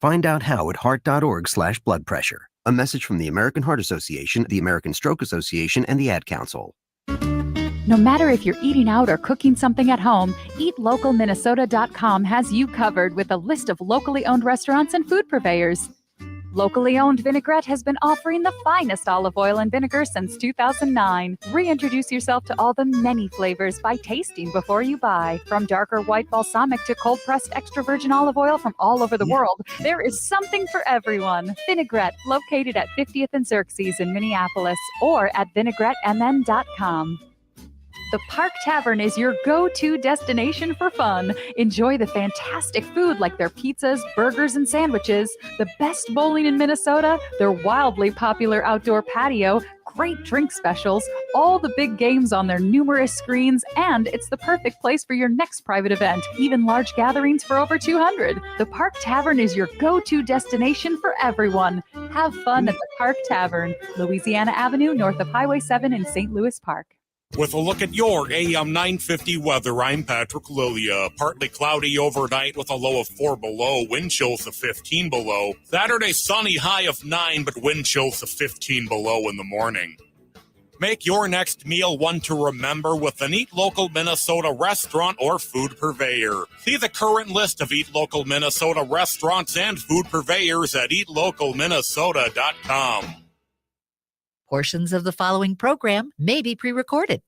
Find out how at heart.org/blood pressure. A message from the American Heart Association, the American Stroke Association, and the Ad Council. No matter if you're eating out or cooking something at home, eatlocalminnesota.com has you covered with a list of locally owned restaurants and food purveyors. Locally owned Vinaigrette has been offering the finest olive oil and vinegar since 2009. Reintroduce yourself to all the many flavors by tasting before you buy. From darker white balsamic to cold-pressed extra virgin olive oil from all over the world, there is something for everyone. Vinaigrette, located at 50th and Xerxes in Minneapolis, or at vinaigrettemn.com. The Park Tavern is your go-to destination for fun. Enjoy the fantastic food like their pizzas, burgers, and sandwiches, the best bowling in Minnesota, their wildly popular outdoor patio, great drink specials, all the big games on their numerous screens, and it's the perfect place for your next private event, even large gatherings for over 200. The Park Tavern is your go-to destination for everyone. Have fun at the Park Tavern, Louisiana Avenue, north of Highway 7 in St. Louis Park. With a look at your AM 950 weather, I'm Patrick Lilia. Partly cloudy overnight with a low of 4 below, wind chills of 15 below. Saturday, sunny, high of 9, but wind chills of 15 below in the morning. Make your next meal one to remember with an Eat Local Minnesota restaurant or food purveyor. See the current list of Eat Local Minnesota restaurants and food purveyors at eatlocalminnesota.com. Portions of the following program may be pre-recorded.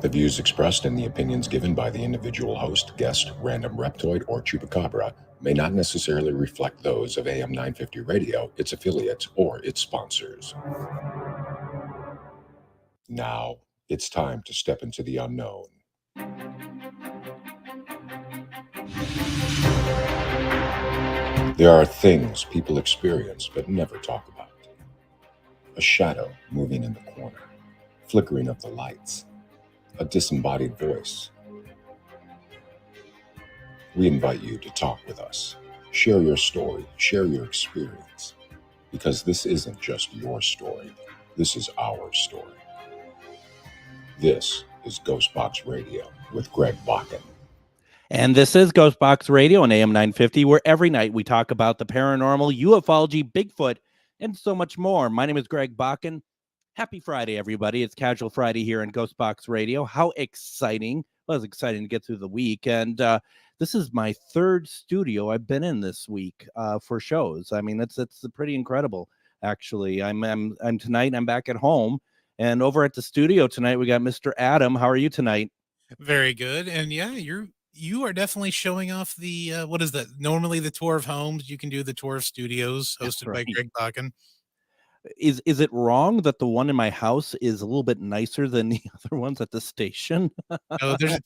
The views expressed and the opinions given by the individual host, guest, random reptoid, or chupacabra may not necessarily reflect those of AM 950 Radio, its affiliates, or its sponsors. Now, it's time to step into the unknown. There are things people experience but never talk about. A shadow moving in the corner, flickering of the lights, a disembodied voice. We invite you to talk with us. Share your story, share your experience, because this isn't just your story, this is our story. This is GhostBox Radio with Greg Bakun. And this is GhostBox Radio on AM 950, where every night we talk about the paranormal, ufology, Bigfoot, and so much more. My name is Greg Bakun. Happy Friday, everybody. It's Casual Friday here on GhostBox Radio. How exciting. Well, it's exciting to get through the week. And this is my third studio I've been in this week for shows. I mean, it's pretty incredible, actually. I'm tonight, I'm back at home. And over at the studio tonight, we got Mr. Adam. How are you tonight? Very good. And yeah, you are definitely showing off the what is that? Normally the tour of homes. You can do the tour of studios hosted by Greg Bakun. Is it wrong that the one in my house is a little bit nicer than the other ones at the station? Oh, there's a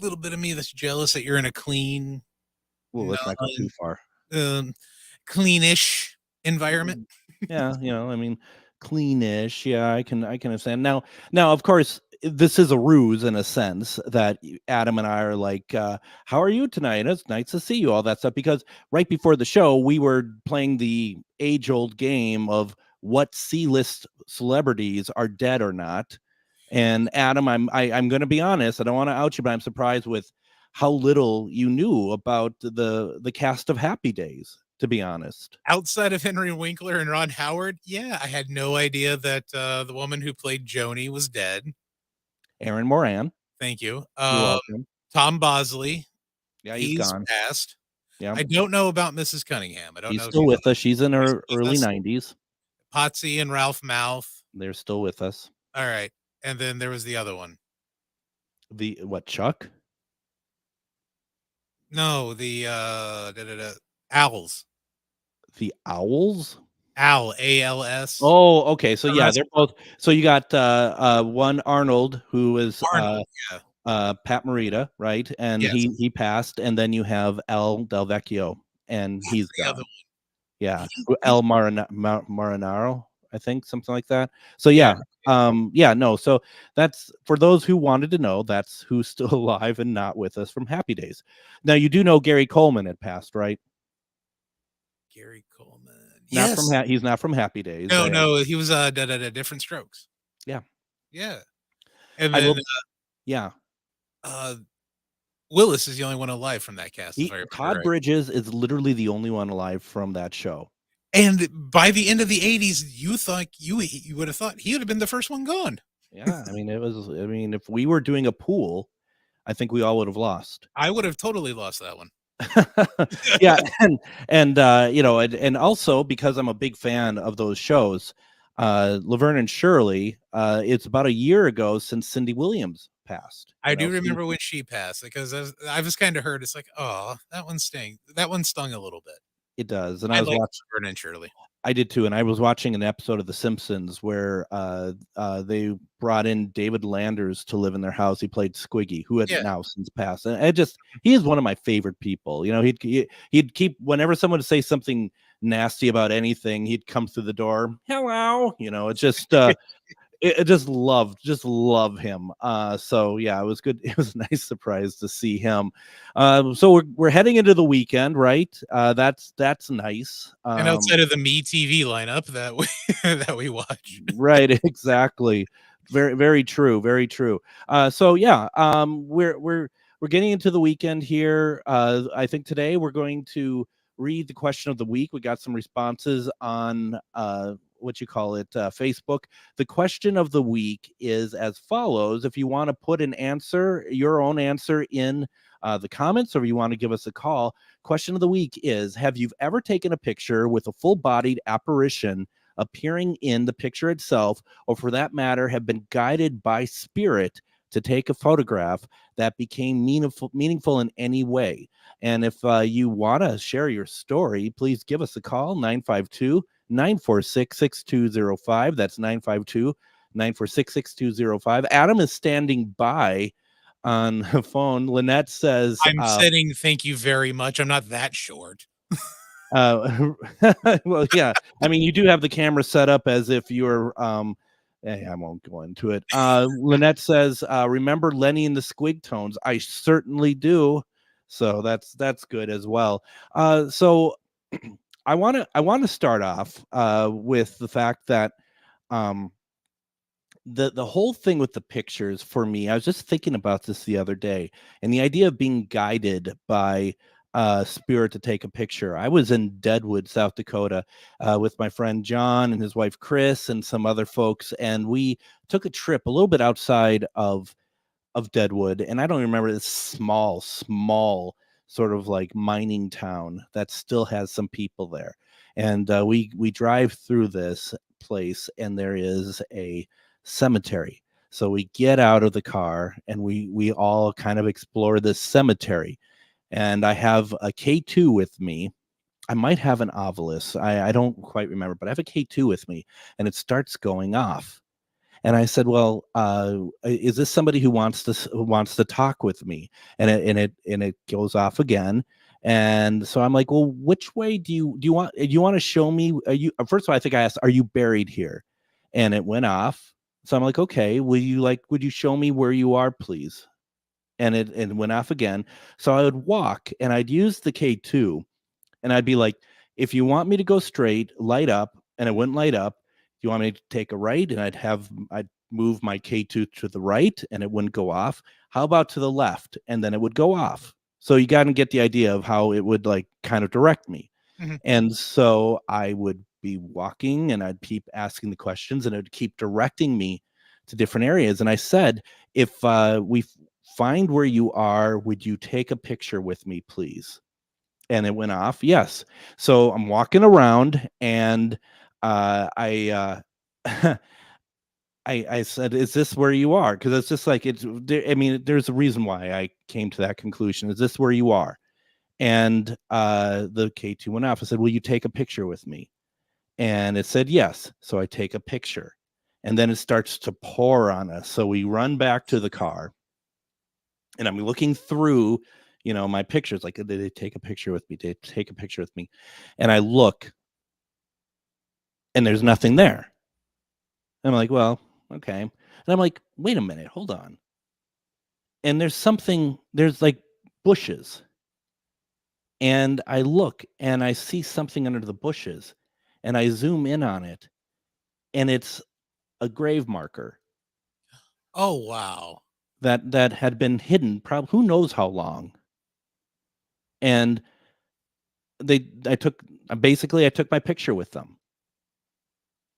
little bit of me that's jealous that you're in a clean, well, let's not go too far. Cleanish environment. Yeah, I mean, cleanish. Yeah, I can understand. Now, of course, this is a ruse in a sense that Adam and I are like, how are you tonight? It's nice to see you, all that stuff. Because right before the show, we were playing the age-old game of what C-list celebrities are dead or not. And Adam, I'm going to be honest. I don't want to out you, but I'm surprised with how little you knew about the cast of Happy Days, to be honest. Outside of Henry Winkler and Ron Howard, yeah, I had no idea that the woman who played Joni was dead. Aaron Moran. Thank you. Tom Bosley. Yeah, he's gone. Passed. Yeah. I don't know about Mrs. Cunningham. I don't know. She's still with us. She's in her early 90s. Potsy and Ralph Mouth. They're still with us. All right. And then there was the other one. Chuck? No, the Owls. The Owls? Owl, ALS. Oh, okay. So yeah, they're both. So you got one Arnold, who is Pat Morita, right? And yes. he passed, and then you have Al Del Vecchio, and he's gone. Yeah, El Marinaro, I think, something like that. So yeah. So that's for those who wanted to know. That's who's still alive and not with us from Happy Days. Now you do know Gary Coleman had passed, right? Gary Coleman. Not he's not from Happy Days. No, he was Different Strokes. Yeah. And then Willis is the only one alive from that cast, if I remember Todd right. Bridges is literally the only one alive from that show. And by the end of the 80s, you thought you would have thought he would have been the first one gone. Yeah, I mean, if we were doing a pool, I think we all would have lost. I would have totally lost that one. Yeah, and you know, and also because I'm a big fan of those shows, Laverne and Shirley, it's about a year ago since Cindy Williams passed. I You do know, remember when she passed because I was kind of hurt. It's like, oh, that one stung a little bit. it does, and I I was like watching. Laverne and Shirley. I did too, and I was watching an episode of The Simpsons where they brought in David Landers to live in their house. He played Squiggy, who had Yeah. now since passed. And he is one of my favorite people. You know, he'd keep, whenever someone would say something nasty about anything, he'd come through the door. Hello, you know, it's just it just love him. So yeah, it was good. It was a nice surprise to see him. So we're heading into the weekend, right? That's nice. And outside of the Me TV lineup that we that we watch. Right, exactly. Very true, very true. So yeah, we're getting into the weekend here. I think today we're going to read the question of the week. We got some responses on Facebook. The question of the week is as follows. If you want to put an answer, your own answer in the comments, or if you want to give us a call, question of the week is, have you ever taken a picture with a full-bodied apparition appearing in the picture itself, or for that matter, have been guided by spirit to take a photograph that became meaningful in any way? And if you want to share your story, please give us a call, 952-946-6205. That's 952-946-6205. Adam is standing by on the phone. Lynette says, I'm saying thank you very much. I'm not that short. well, yeah. I mean, you do have the camera set up as if you're I won't go into it. Lynette says, remember Lenny and the Squig Tones? I certainly do. So that's good as well. So I want to start off with the fact that the whole thing with the pictures, for me, I was just thinking about this the other day, and the idea of being guided by spirit to take a picture. I was in Deadwood, South Dakota, with my friend John and his wife Chris and some other folks, and we took a trip a little bit outside of Deadwood, and I don't remember, this small sort of like mining town that still has some people there. And we drive through this place, and there is a cemetery. So we get out of the car, and we all kind of explore this cemetery. And I have a K2 with me. I might have an Ovilus. I don't quite remember, but I have a K2 with me, and it starts going off. And I said, "Well, is this somebody who wants to talk with me?" And it goes off again. And so I'm like, "Well, which way do you want to show me? First of all, I think I asked, are you buried here?" And it went off. So I'm like, "Okay, would you show me where you are, please?" And it went off again. So I would walk, and I'd use the K2, and I'd be like, "If you want me to go straight, light up," and it wouldn't light up. "You want me to take a right?" And I'd move my K2 to the right, and it wouldn't go off. "How about to the left?" And then it would go off. So you got to get the idea of how it would like kind of direct me. Mhm. And so I would be walking, and I'd keep asking the questions, and it would keep directing me to different areas. And I said, "If we find where you are, would you take a picture with me, please?" And it went off. Yes. So I'm walking around, and I I said, "Is this where you are?" Because it's just like I mean, there's a reason why I came to that conclusion. "Is this where you are?" And the K2 went off. I said, "Will you take a picture with me?" And it said yes. So I take a picture, and then it starts to pour on us. So we run back to the car, and I'm looking through, my pictures, like, did they take a picture with me? Did they take a picture with me? And I look, and there's nothing there. And I'm like, well, okay. And I'm like, wait a minute, hold on. And there's like bushes. And I look, and I see something under the bushes, and I zoom in on it, and it's a grave marker. Oh, wow. that had been hidden, probably who knows how long. And I took my picture with them.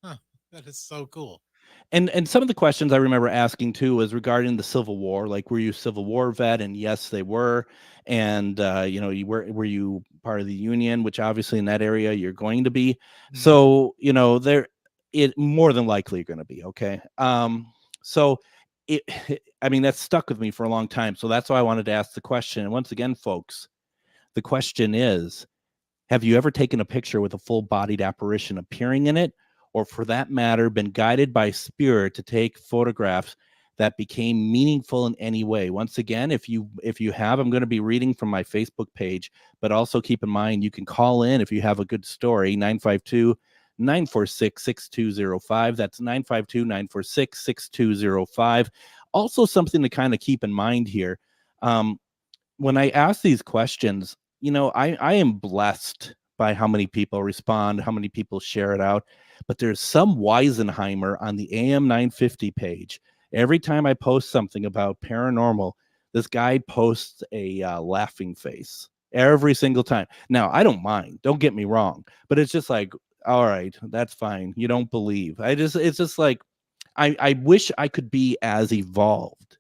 Huh, that is so cool. And some of the questions I remember asking too was regarding the Civil War, like were you a Civil War vet? And yes, they were. And you were you part of the Union, which obviously in that area you're going to be. So they're it more than likely going to be okay. So it, I mean, that's stuck with me for a long time. So that's why I wanted to ask the question. And once again, folks, the question is, have you ever taken a picture with a full-bodied apparition appearing in it, or for that matter, been guided by spirit to take photographs that became meaningful in any way? Once again, if you have, I'm going to be reading from my Facebook page, but also keep in mind you can call in if you have a good story, 952-946-6205. That's 952-946-6205. Also, something to kind of keep in mind here. When I ask these questions, I am blessed by how many people respond, how many people share it out. But there's some Weisenheimer on the AM 950 page. Every time I post something about paranormal, this guy posts a laughing face every single time. Now, I don't mind. Don't get me wrong. But it's just like, all right, that's fine. You don't believe. It's just like, I wish I could be as evolved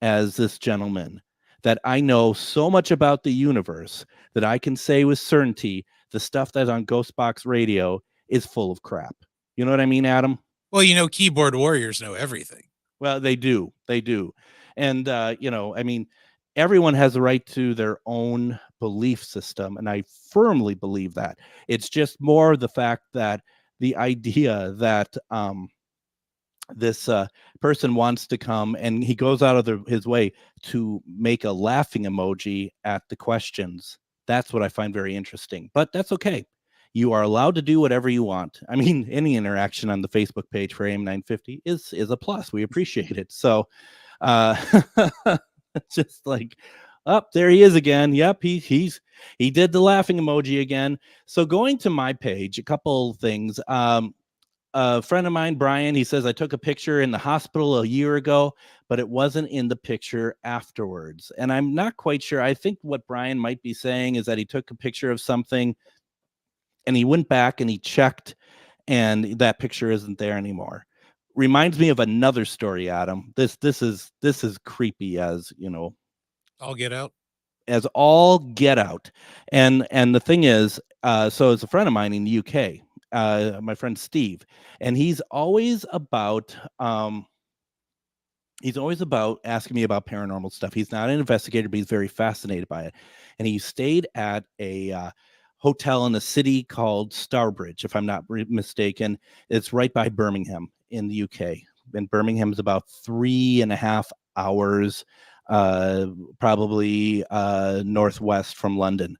as this gentleman, that I know so much about the universe that I can say with certainty the stuff that's on GhostBox radio is full of crap. You know what I mean, Adam? Well, keyboard warriors know everything. Well, they do. They do. And, I mean, everyone has a right to their own belief system. And I firmly believe that. It's just more the fact that the idea that, this person wants to come and he goes out of his way to make a laughing emoji at the questions. That's what I find very interesting, but that's okay. You are allowed to do whatever you want. I mean, any interaction on the Facebook page for AM 950 is a plus. We appreciate it. So just like, there he is again. Yep, he did the laughing emoji again. So going to my page, a couple things. A friend of mine, Brian, he says, I took a picture in the hospital a year ago, but it wasn't in the picture afterwards. And I'm not quite sure. I think what Brian might be saying is that he took a picture of something and he went back and he checked and that picture isn't there anymore. Reminds me of another story, Adam. This is creepy as, I'll get out. as all get out. And the thing is, so it's a friend of mine in the UK, my friend Steve, and he's always about asking me about paranormal stuff. He's not an investigator, but he's very fascinated by it. And he stayed at a hotel in a city called Starbridge, if I'm not mistaken. It's right by Birmingham in the UK. And Birmingham is about 3.5 hours, probably northwest from London.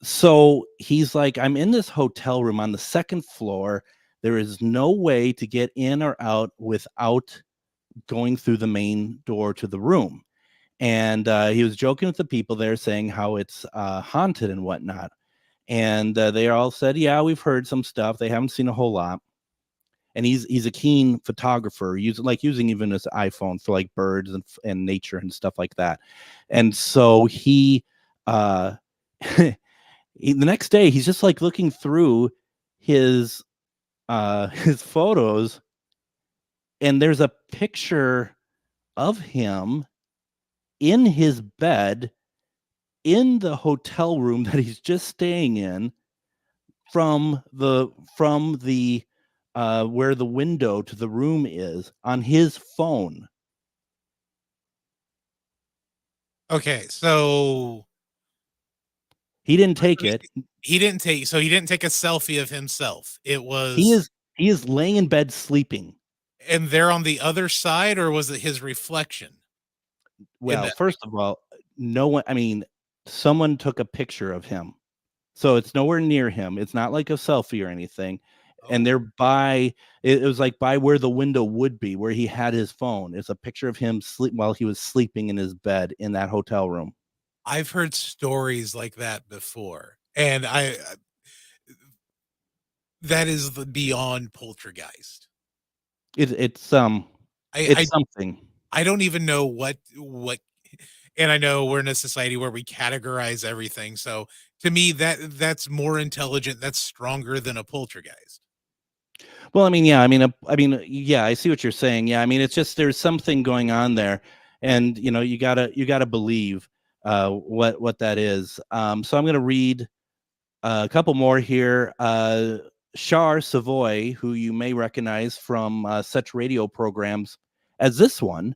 So he's like, I'm in this hotel room on the second floor. There is no way to get in or out without going through the main door to the room. And he was joking with the people there, saying how it's haunted and whatnot. And they all said, yeah, we've heard some stuff. They haven't seen a whole lot. And he's a keen photographer, using even his iPhone for like birds and nature and stuff like that. And so he the next day he's just like looking through his photos, and there's a picture of him in his bed in the hotel room that he's just staying in, from the where the window to the room is, on his phone. Okay, so He didn't take it. He didn't take a selfie of himself. It was he is laying in bed sleeping. And they're on the other side, or was it his reflection? Well, first of all, no one, I mean, someone took a picture of him. So it's nowhere near him. It's not like a selfie or anything. And they're it was like by where the window would be, where he had his phone. It's a picture of him while he was sleeping in his bed in that hotel room. I've heard stories like that before. And that is the beyond poltergeist. It's something. I don't even know what, and I know we're in a society where we categorize everything. So to me, that's more intelligent. That's stronger than a poltergeist. Well, I mean, yeah, yeah, I see what you're saying. Yeah, I mean, it's just there's something going on there, and you gotta believe what that is. So I'm gonna read a couple more here. Char Savoy, who you may recognize from such radio programs as this one,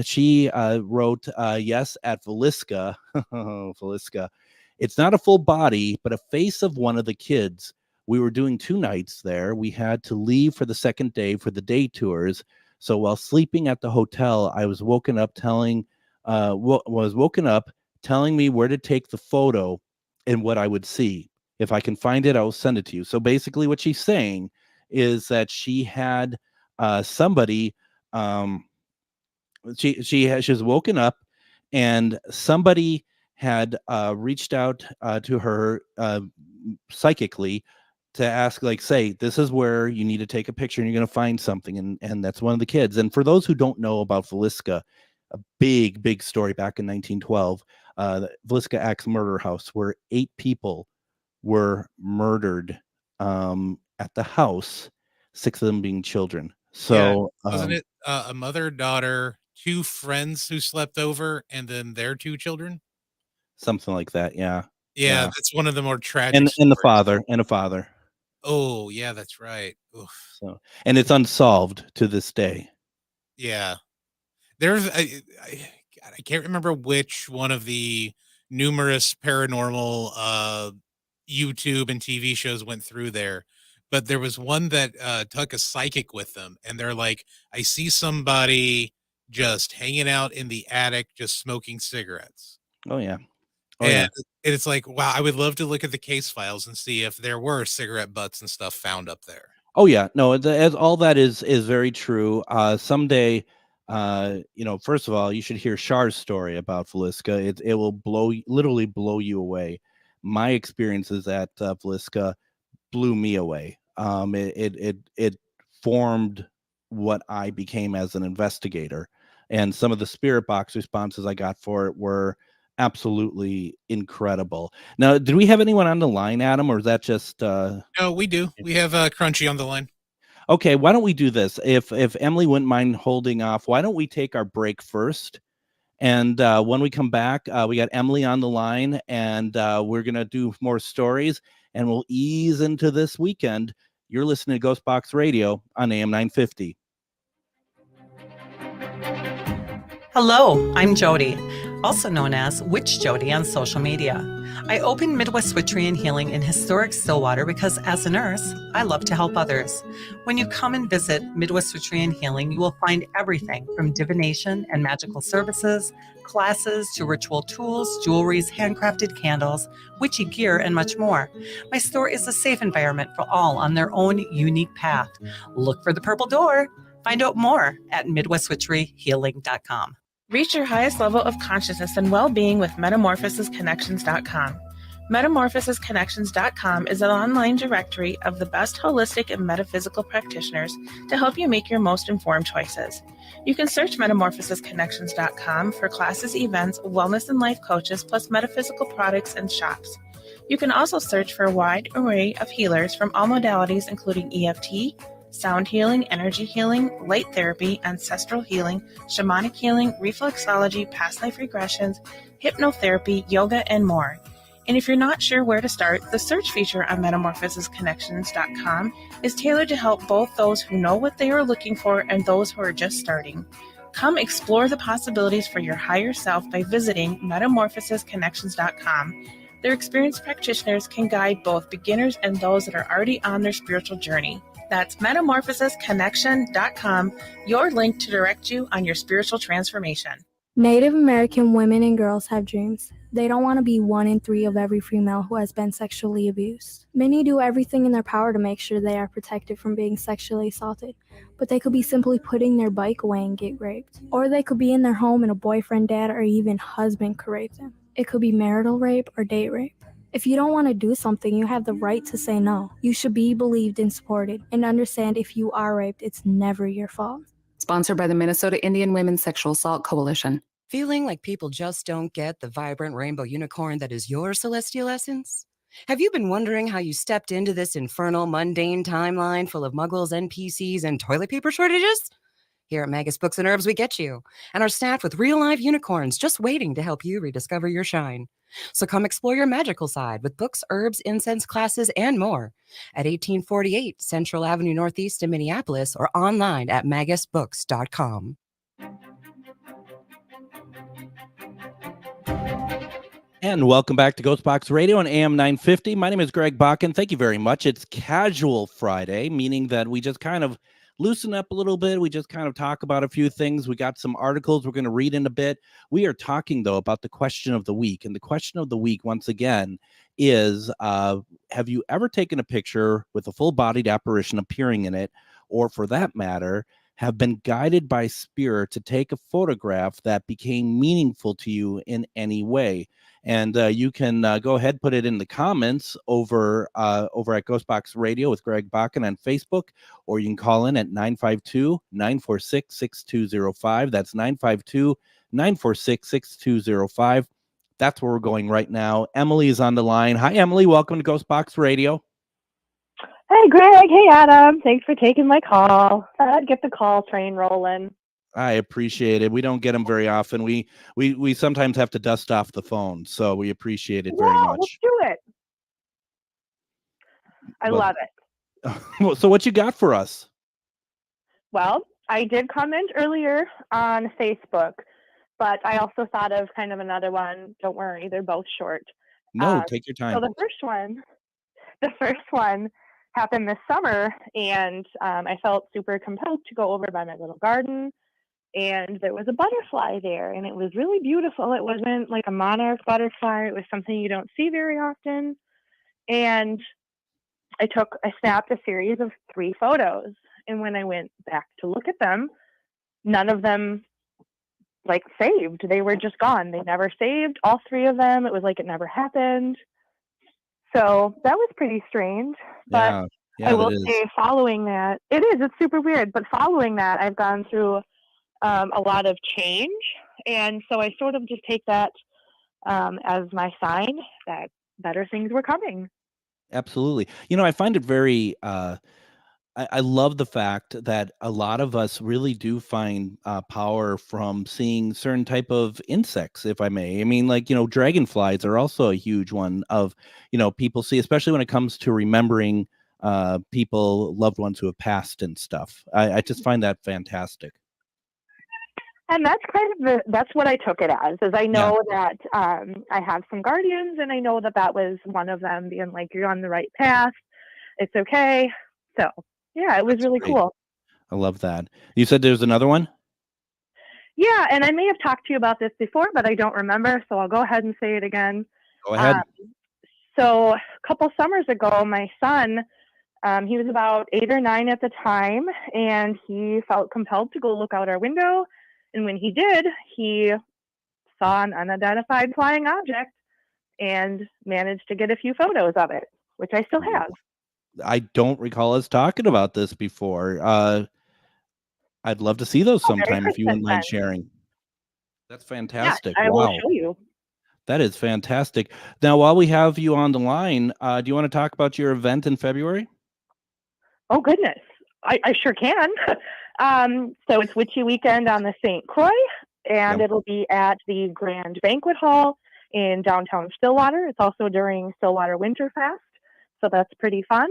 she wrote, "Yes, at Velisca, Velisca, it's not a full body, but a face of one of the kids. We were doing 2 nights there. We had to leave for the second day for the day tours. So while sleeping at the hotel, I was woken up telling me where to take the photo and what I would see. If I can find it, I will send it to you." So basically, what she's saying is that she had somebody. She was woken up, and somebody had reached out to her psychically to ask, like, say, this is where you need to take a picture, and you're going to find something, and that's one of the kids. And for those who don't know about Velisca, a big story back in 1912, the Velisca Axe murder house, where 8 people were murdered at the house, 6 of them being children. Yeah, So wasn't it a mother, daughter, 2 friends who slept over, and then their 2 children? something like that, yeah, Yeah, yeah, that's one of the more tragic and the stories. father. Oh, yeah, that's right. Oof. So, and it's unsolved to this day. Yeah. There's God, I can't remember which one of the numerous paranormal, YouTube and TV shows went through there, but there was one that, took a psychic with them, and they're like, "I see somebody just hanging out in the attic, just smoking cigarettes." Oh yeah, oh And yeah, it's like, wow, I would love to look at the case files and see if there were cigarette butts and stuff found up there. oh yeah. No, as all that is very true. Someday, first of all, you should hear Char's story about Velisca. It will literally blow you away. My experiences at Velisca blew me away. It formed what I became as an investigator, and some of the spirit box responses I got for it were absolutely incredible. Now, did we have anyone on the line, Adam, or is that just No, we do. We have, Crunchy on the line. okay? Why don't we do this? If Emily wouldn't mind holding off, why don't we take our break first? And when we come back, we got Emily on the line, and we're going to do more stories, and we'll ease into this weekend. You're listening to GhostBox Radio on AM 950. Hello, I'm Jody, also known as Witch Jody on social media. I opened Midwest Witchery and Healing in historic Stillwater because as a nurse, I love to help others. When you come and visit Midwest Witchery and Healing, you will find everything from divination and magical services, classes to ritual tools, jewelries, handcrafted candles, witchy gear, and much more. My store is a safe environment for all on their own unique path. Look for the purple door. Find out more at MidwestWitcheryHealing.com. Reach your highest level of consciousness and well-being with MetamorphosisConnections.com. MetamorphosisConnections.com is an online directory of the best holistic and metaphysical practitioners to help you make your most informed choices. You can search MetamorphosisConnections.com for classes, events, wellness and life coaches, plus metaphysical products and shops. You can also search for a wide array of healers from all modalities, including EFT, sound healing, energy healing, light therapy, ancestral healing, shamanic healing, reflexology, past life regressions, hypnotherapy, yoga, and more. And if you're not sure where to start, the search feature on MetamorphosisConnections.com is tailored to help both those who know what they are looking for and those who are just starting. Come explore the possibilities for your higher self by visiting MetamorphosisConnections.com. Their experienced practitioners can guide both beginners and those that are already on their spiritual journey. That's MetamorphosisConnection.com, your link to direct you on your spiritual transformation. Native American women and girls have dreams. They don't want to be 1 in 3 of every female who has been sexually abused. Many do everything in their power to make sure they are protected from being sexually assaulted, but they could be simply putting their bike away and get raped. Or they could be in their home and a boyfriend, dad, or even husband could rape them. It could be marital rape or date rape. If you don't want to do something, you have the right to say no. You should be believed and supported, and understand if you are raped, it's never your fault. sponsored by the Minnesota Indian Women's Sexual Assault Coalition. Feeling like people just don't get the vibrant rainbow unicorn that is your celestial essence? Have you been wondering how you stepped into this infernal, mundane timeline full of muggles, NPCs, and toilet paper shortages? Here at Magus Books and Herbs, we get you, and are staffed with real-life unicorns just waiting to help you rediscover your shine. So come explore your magical side with books, herbs, incense classes, and more at 1848 Central Avenue Northeast in Minneapolis or online at magusbooks.com. And welcome back to GhostBox Radio on AM 950. My name is Greg Bakun. Thank you very much. It's Casual Friday, meaning that we just kind of loosen up a little bit. We just kind of talk about a few things. We got some articles we're going to read in a bit. We are talking, though, about the question of the week. And the question of the week, once again, is have you ever taken a picture with a full-bodied apparition appearing in it, or for that matter, have been guided by spirit to take a photograph that became meaningful to you in any way? And you can go ahead, put it in the comments over at GhostBox Radio with Greg Bakun on Facebook, or you can call in at 952-946-6205. That's 952-946-6205. That's where we're going right now. Emily is on the line. Hi, Emily. Welcome to GhostBox Radio. Hey, Greg. Hey, Adam. Thanks for taking my call. Get the call train rolling. I appreciate it. We don't get them very often. We sometimes have to dust off the phone, so we appreciate it very much. Let's do it. I love it. So what you got for us? Well, I did comment earlier on Facebook, but I also thought of kind of another one. Don't worry, they're both short. No, take your time. So the first one happened this summer, and I felt super compelled to go over by my little garden. And there was a butterfly there, and it was really beautiful. It wasn't like a monarch butterfly. It was something you don't see very often. And I snapped a series of 3 photos. And when I went back to look at them, none of them saved. They were just gone. They never saved. All 3 of them. It was like it never happened. So that was pretty strange. But I will say following that, it's super weird. But following that, I've gone through a lot of change, and so I sort of just take that as my sign that better things were coming. Absolutely. I find it very I love the fact that a lot of us really do find power from seeing certain type of insects, if I may. I mean, dragonflies are also a huge one of, people see, especially when it comes to remembering people, loved ones who have passed and stuff. I just find that fantastic. And that's that's what I took it as, is I know that I have some guardians, and I know that was one of them being like, you're on the right path. It's okay. So, yeah, it was really cool. I love that. You said there's another one? Yeah, and I may have talked to you about this before, but I don't remember, so I'll go ahead and say it again. Go ahead. So a couple summers ago, my son, he was about 8 or 9 at the time, and he felt compelled to go look out our window. And when he did, he saw an unidentified flying object and managed to get a few photos of it, which I still have. I don't recall us talking about this before. I'd love to see those sometime if you wouldn't mind sharing. That's fantastic. Yeah, I will show you. That is fantastic. Now, while we have you on the line, do you want to talk about your event in February? Oh, goodness. I sure can. So it's Witchy Weekend on the St. Croix, and it'll be at the Grand Banquet Hall in downtown Stillwater. It's also during Stillwater Winterfest, so that's pretty fun.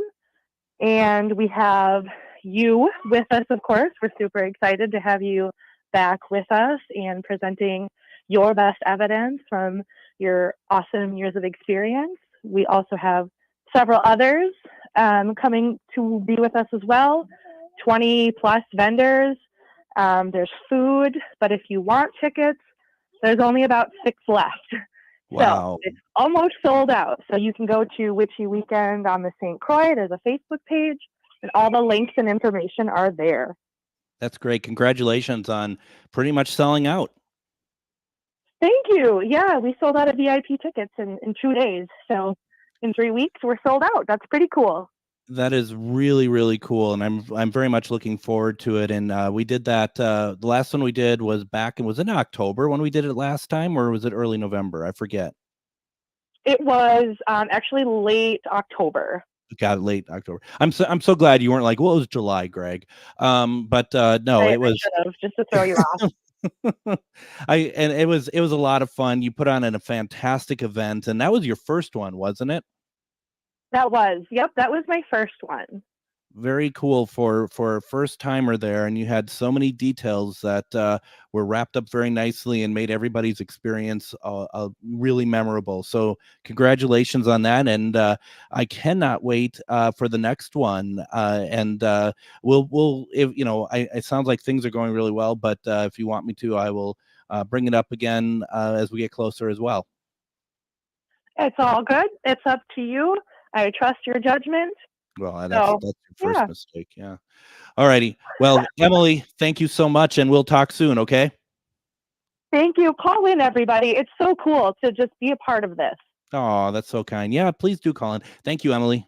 And we have you with us, of course. We're super excited to have you back with us and presenting your best evidence from your awesome years of experience. We also have several others coming to be with us as well. 20 plus vendors. There's food, but if you want tickets, there's only about 6 left. Wow. So it's almost sold out. So you can go to Witchy Weekend on the St. Croix. There's a Facebook page, and all the links and information are there. That's great. Congratulations on pretty much selling out. Thank you. Yeah, we sold out of VIP tickets in 2 days. So in 3 weeks, we're sold out. That's pretty cool. That is really, really cool, and I'm very much looking forward to it. And we did that. The last one we did was was it in October when we did it last time, or was it early November? I forget. It was actually late October. Got late October. I'm so glad you weren't like, well, it was July, Greg. But no, I it was. should have, just to throw you off. And it was a lot of fun. You put on a fantastic event, and that was your first one, wasn't it? That was, yep, that was my first one. Very cool for a first timer there, and you had so many details that were wrapped up very nicely and made everybody's experience really memorable. So congratulations on that, and I cannot wait for the next one. And we'll if you know, it sounds like things are going really well, but if you want me to, I will bring it up again as we get closer as well. It's all good. It's up to you. I trust your judgment. Well, that's your first mistake. Yeah. All righty. Well, Emily, thank you so much, and we'll talk soon. Okay. Thank you. Call in, everybody. It's so cool to just be a part of this. Oh, that's so kind. Yeah, please do call in. Thank you, Emily.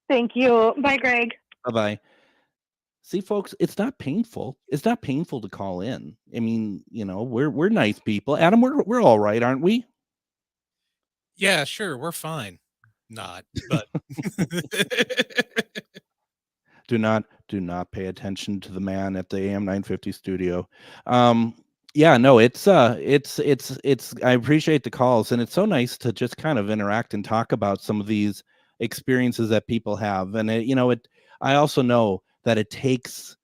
Thank you. Bye, Greg. Bye-bye. See, folks, it's not painful. It's not painful to call in. I mean, we're nice people. Adam, we're all right, aren't we? Yeah, sure. We're fine. Not, but do not pay attention to the man at the AM 950 studio. Yeah, no, it's I appreciate the calls, and it's so nice to just kind of interact and talk about some of these experiences that people have. And I also know that it takes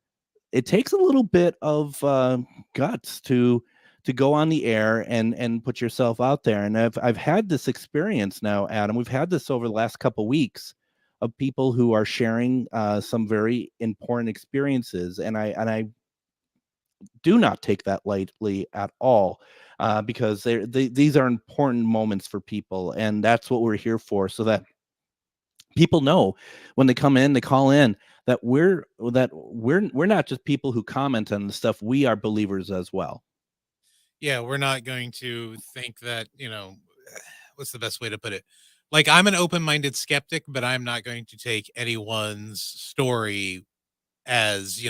a little bit of guts to go on the air and put yourself out there. And I've had this experience now, Adam. We've had this over the last couple weeks of people who are sharing some very important experiences, and I do not take that lightly at all, because these are important moments for people, and that's what we're here for, so that people know when they come in, they call in, that we're not just people who comment on the stuff. We are believers as well. Yeah, we're not going to think that, what's the best way to put it? Like, I'm an open-minded skeptic, but I'm not going to take anyone's story as,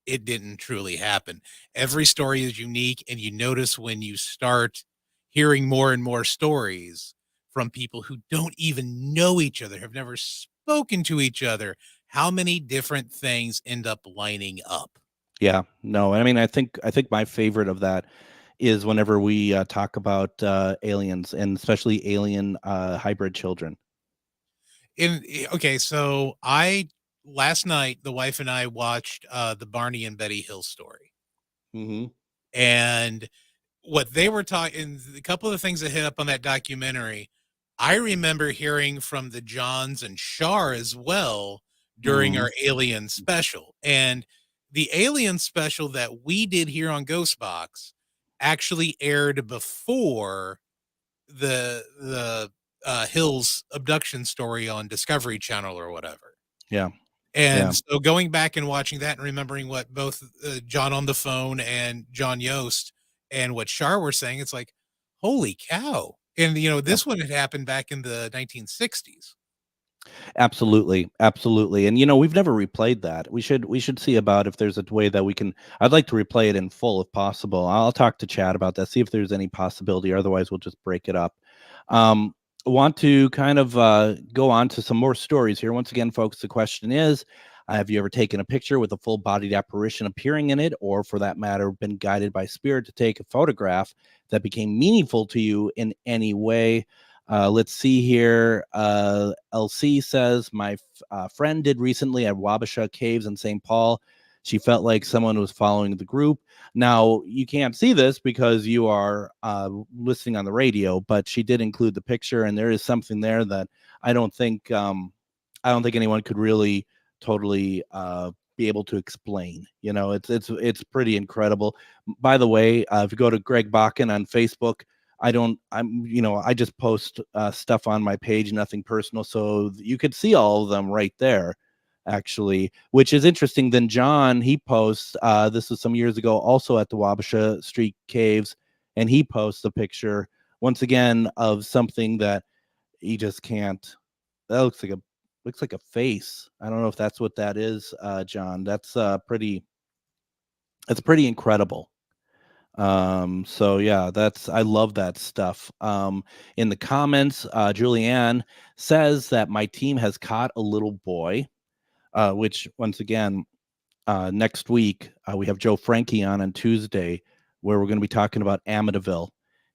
it didn't truly happen. Every story is unique, and you notice when you start hearing more and more stories from people who don't even know each other, have never spoken to each other, how many different things end up lining up. Yeah, no, I mean, I think my favorite of that is whenever we talk about aliens, and especially alien hybrid children. Okay, so last night, the wife and I watched the Barney and Betty Hill story. Mm-hmm. And what they were talking, a couple of the things that hit up on that documentary, I remember hearing from the Johns and Shar as well during our Alien special. And the Alien special that we did here on GhostBox actually aired before the Hill's abduction story on Discovery Channel or whatever. Yeah. And so going back and watching that and remembering what both John on the phone and John Yost and what Shar were saying, it's like, holy cow. And, this one had happened back in the 1960s. Absolutely. And, we've never replayed that. We should see about if there's a way that we can. I'd like to replay it in full if possible. I'll talk to Chad about that, see if there's any possibility. Otherwise, we'll just break it up. Want to kind of go on to some more stories here. Once again, folks, the question is, have you ever taken a picture with a full-bodied apparition appearing in it, or for that matter, been guided by spirit to take a photograph that became meaningful to you in any way? Let's see here. LC says, my friend did recently at Wabasha Caves in St. Paul. She felt like someone was following the group. Now, you can't see this because you are listening on the radio, but she did include the picture, and there is something there that I don't think anyone could really totally be able to explain. It's pretty incredible. By the way, if you go to Greg Bakun on Facebook, I just post stuff on my page, nothing personal, so you could see all of them right there, actually, which is interesting. Then John, he posts, this was some years ago, also at the Wabasha Street Caves, and he posts a picture once again of something that he just can't. That looks like looks like a face. I don't know if that's what that is, John. That's pretty incredible. So yeah, I love that stuff. In the comments, Julianne says that my team has caught a little boy, which once again, next week we have Joe Frankie on Tuesday, where we're going to be talking about Amityville.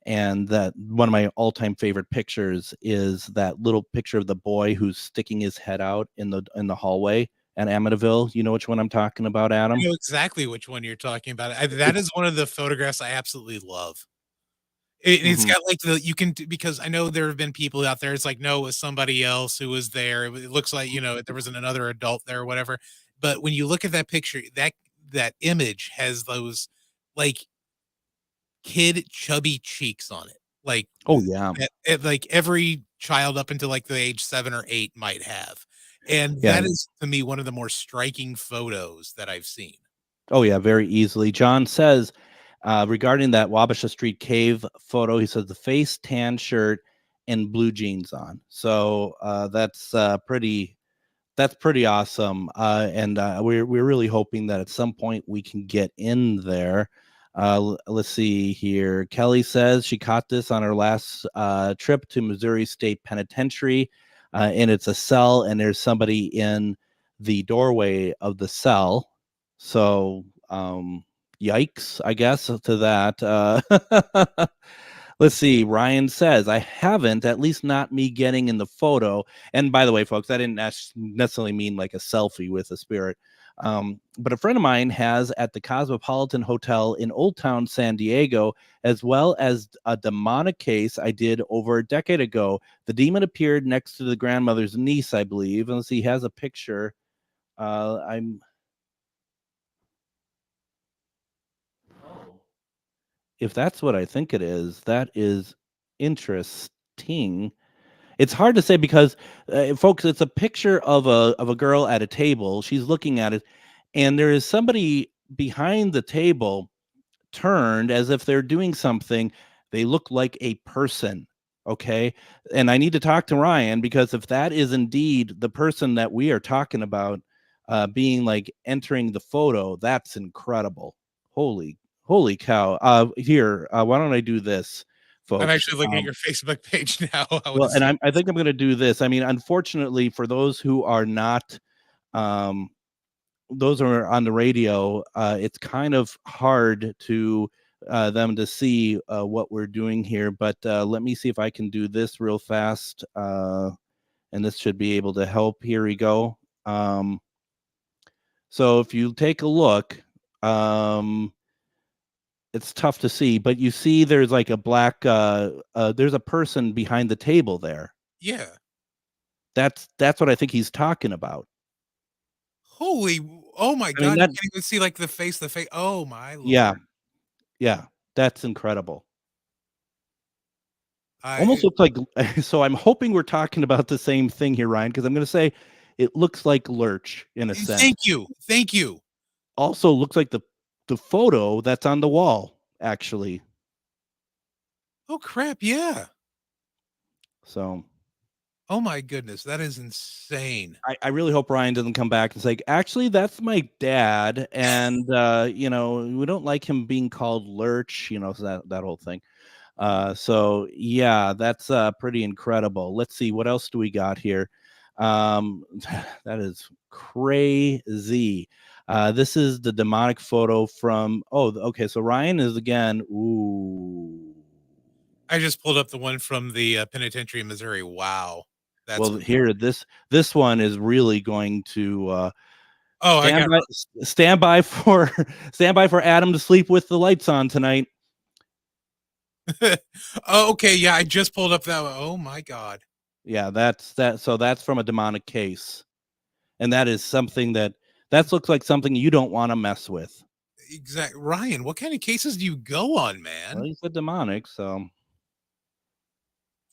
And that one of my all-time favorite pictures is that little picture of the boy who's sticking his head out in the hallway at Amityville. You know which one I'm talking about, Adam? I know exactly which one you're talking about. That is one of the photographs I absolutely love. It's Mhm. got like because I know there have been people out there. It's like, no, it was somebody else who was there. It looks like, there wasn't another adult there or whatever. But when you look at that picture, that image has those like kid chubby cheeks on it. Like Oh yeah, like every child up until like the age 7 or 8 might have. And yeah. that is to me one of the more striking photos that I've seen. Oh yeah, very easily. John says regarding that Wabasha Street cave photo, he says the face, tan shirt, and blue jeans on. So that's pretty awesome. And we're really hoping that at some point we can get in there. Let's see here. Kelly says she caught this on her last trip to Missouri State Penitentiary, and it's a cell, and there's somebody in the doorway of the cell. So, yikes, I guess, to that. Let's see. Ryan says, I haven't, at least not me getting in the photo. And by the way, folks, I didn't necessarily mean like a selfie with a spirit. But a friend of mine has at the Cosmopolitan Hotel in Old Town, San Diego, as well as a demonic case I did over a decade ago. The demon appeared next to the grandmother's niece, I believe. And let's see, he has a picture. If that's what I think it is, that is interesting. It's hard to say because, folks, it's a picture of a girl at a table. She's looking at it, and there is somebody behind the table turned as if they're doing something. They look like a person. Okay. And I need to talk to Ryan because if that is indeed the person that we are talking about being like entering the photo, that's incredible. Holy cow. Here, why don't I do this, I'm folks? actually looking at your Facebook page now. Well, and I think I'm going to do this. I mean, unfortunately, for those who are not, those who are on the radio, it's kind of hard to them to see what we're doing here. But let me see if I can do this real fast, and this should be able to help. Here we go. So if you take a look, it's tough to see, but you see there's like a black there's a person behind the table there. Yeah. That's what I think he's talking about. Holy, oh my I mean, god, you can't even see like the face, oh my yeah. lord. Yeah. That's incredible. I Almost looks like so I'm hoping we're talking about the same thing here, Ryan, because I'm going to say it looks like Lurch in a sense. Thank you. Thank you. Also looks like the photo that's on the wall, actually. Oh crap, yeah. So oh my goodness, that is insane. I really hope Ryan doesn't come back and say, actually, that's my dad. And, we don't like him being called Lurch, so that whole thing. So yeah, that's pretty incredible. Let's see, what else do we got here? That is crazy. This is the demonic photo from, okay. So Ryan is again. Ooh. I just pulled up the one from the penitentiary in Missouri. Wow. That's well, here, this one is really going to stand by for Adam to sleep with the lights on tonight. Oh, okay, yeah, I just pulled up that one. Oh my god. Yeah, that's from a demonic case. And that is something that looks like something you don't want to mess with. Exactly. Ryan, what kind of cases do you go on, man? Well, he's a demonic, so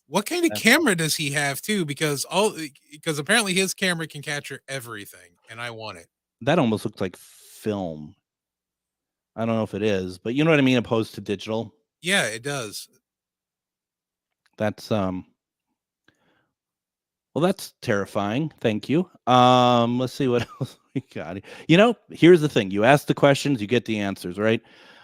what kind of camera does he have too? Because apparently his camera can capture everything, and I want it. That almost looks like film. I don't know if it is, but you know what I mean, opposed to digital. Yeah, it does. That's Well, that's terrifying. Thank you. Let's see what else we got. Here's the thing. You ask the questions, you get the answers, right?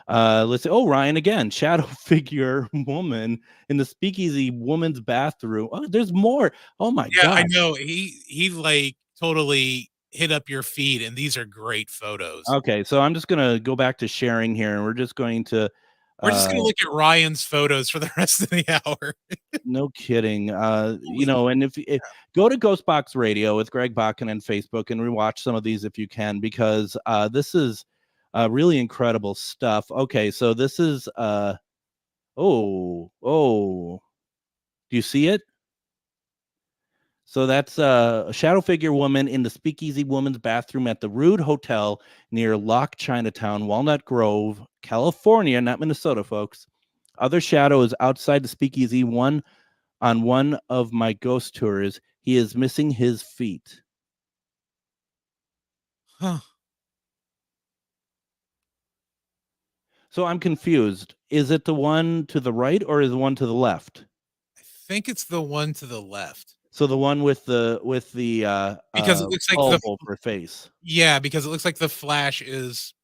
Let's say, Ryan again, shadow figure woman in the speakeasy woman's bathroom. Oh, there's more. Oh my Yeah, I God. know. He like totally hit up your feed, and these are great photos. Okay, so I'm just gonna go back to sharing here, and we're just going to We're just gonna look at Ryan's photos for the rest of the hour. no kidding. And if go to GhostBox Radio with Greg Bakun and Facebook and rewatch some of these if you can, because this is really incredible stuff. Okay, so this is do you see it? So that's a shadow figure woman in the speakeasy woman's bathroom at the Rude Hotel near Lock Chinatown, Walnut Grove, California, not Minnesota, folks. Other shadow is outside the speakeasy. On one of my ghost tours, he is missing his feet. Huh. So I'm confused. Is it the one to the right or is the one to the left? I think it's the one to the left. So the one with the because it looks like bulb over face. Yeah, because it looks like the flash is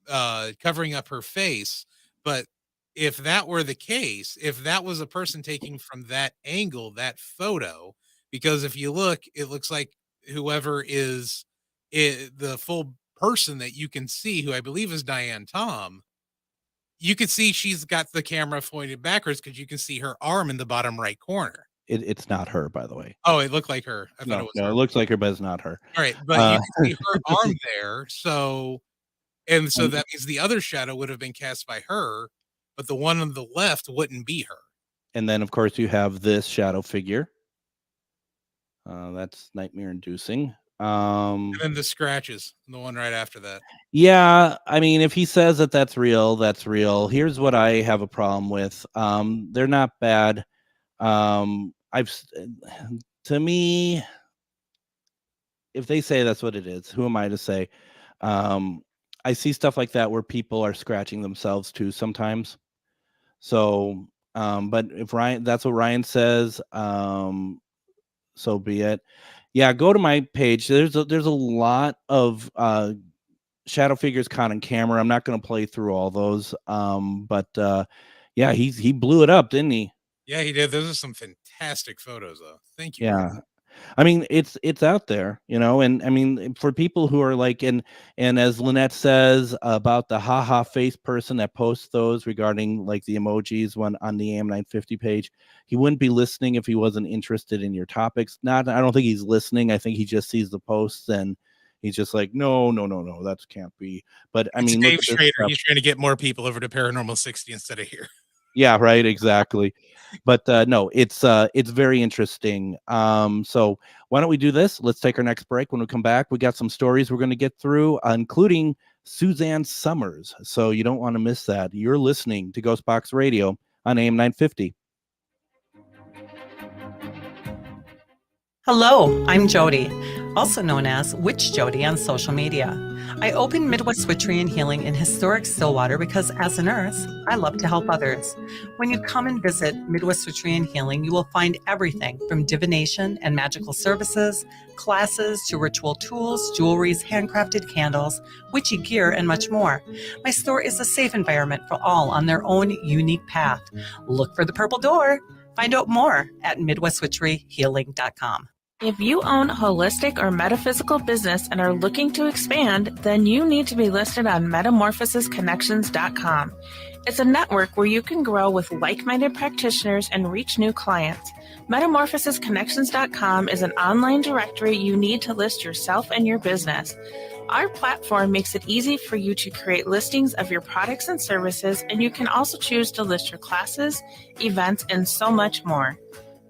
covering up her face. But if that were the case, if that was a person taking from that angle, that photo, because if you look, it looks like whoever is the full person that you can see, who I believe is Diane Tom, you could see she's got the camera pointed backwards because you can see her arm in the bottom right corner. It's not her, by the way. Oh, it looked like her. I thought it was her. It looks like her, but it's not her. All right, but you can see her arm there. So that means the other shadow would have been cast by her, but the one on the left wouldn't be her. And then, of course, you have this shadow figure. That's nightmare inducing. And then the scratches, the one right after that. Yeah, I mean, if he says that that's real, that's real. Here's what I have a problem with. They're not bad. To me, if they say that's what it is, who am I to say? I see stuff like that where people are scratching themselves too sometimes. So, but if that's what Ryan says, so be it. Yeah, go to my page. There's a lot of shadow figures caught on camera. I'm not going to play through all those. But yeah, he blew it up, didn't he? Yeah, he did. Those are some fantastic photos, though. Thank you. Yeah. I mean, it's out there, and I mean, for people who are like, and as Lynette says about the haha face person that posts those regarding like the emojis on the AM 950 page, he wouldn't be listening if he wasn't interested in your topics. I don't think he's listening. I think he just sees the posts and he's just like, no, that can't be. But I mean, Dave Schrader, he's trying to get more people over to Paranormal 60 instead of here. Yeah, right, exactly. But no, it's very interesting. So why don't we do this? Let's take our next break. When we come back, we got some stories we're going to get through, including Suzanne Summers. So you don't want to miss that. You're listening to GhostBox Radio on AM 950. Hello, I'm Jody, also known as Witch Jody on social media. I open Midwest Witchery and Healing in historic Stillwater because as a nurse, I love to help others. When you come and visit Midwest Witchery and Healing, you will find everything from divination and magical services, classes to ritual tools, jewelries, handcrafted candles, witchy gear, and much more. My store is a safe environment for all on their own unique path. Look for the purple door. Find out more at MidwestWitcheryHealing.com. If you own a holistic or metaphysical business and are looking to expand, then you need to be listed on MetamorphosisConnections.com. It's a network where you can grow with like-minded practitioners and reach new clients. MetamorphosisConnections.com is an online directory you need to list yourself and your business. Our platform makes it easy for you to create listings of your products and services, and you can also choose to list your classes, events, and so much more.